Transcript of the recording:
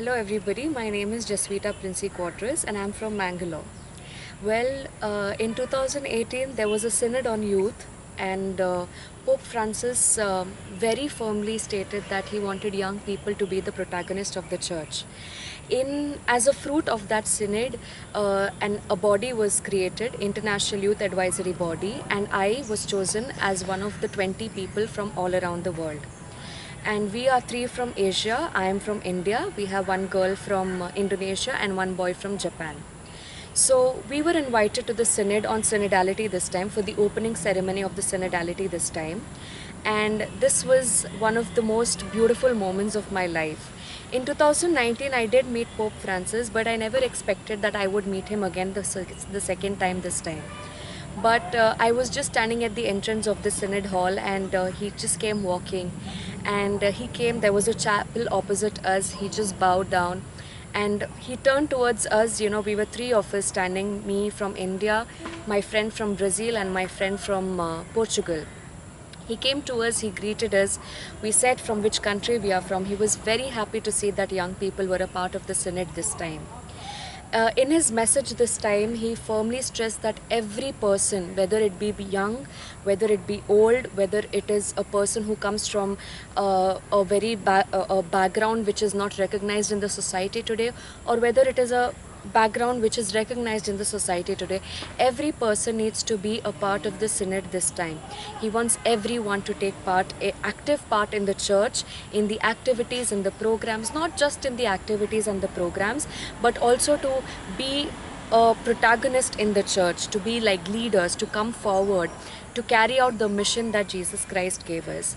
Hello everybody, my name is Jaswita Princey Quattras and I'm from Mangalore. Well, in 2018 there was a synod on youth and Pope Francis very firmly stated that he wanted young people to be the protagonist of the church. As a fruit of that synod, a body was created, International Youth Advisory Body, and I was chosen as one of the 20 people from all around the world. And we are three from Asia. I am from India. We have one girl from Indonesia and one boy from Japan. So we were invited to the synod on synodality this time, for the opening ceremony of the synodality this time. And this was one of the most beautiful moments of my life. In 2019, I did meet Pope Francis, but I never expected that I would meet him again the second time this time. But I was just standing at the entrance of the synod hall, and he just came walking. And he came, there was a chapel opposite us. He just bowed down and he turned towards us. You know, we were three of us standing, me from India, my friend from Brazil, and my friend from Portugal. He came to us, he greeted us. We said from which country we are from. He was very happy to see that young people were a part of the synod this time. In his message this time, he firmly stressed that every person, whether it be young, whether it be old, whether it is a person who comes from a background which is not recognized in the society today, or whether it is a background which is recognized in the society today, every person needs to be a part of the synod this time. He wants everyone to take part, a active part in the church, in the activities and the programs, not just in the activities and the programs, but also to be a protagonist in the church, to be like leaders, to come forward, to carry out the mission that Jesus Christ gave us.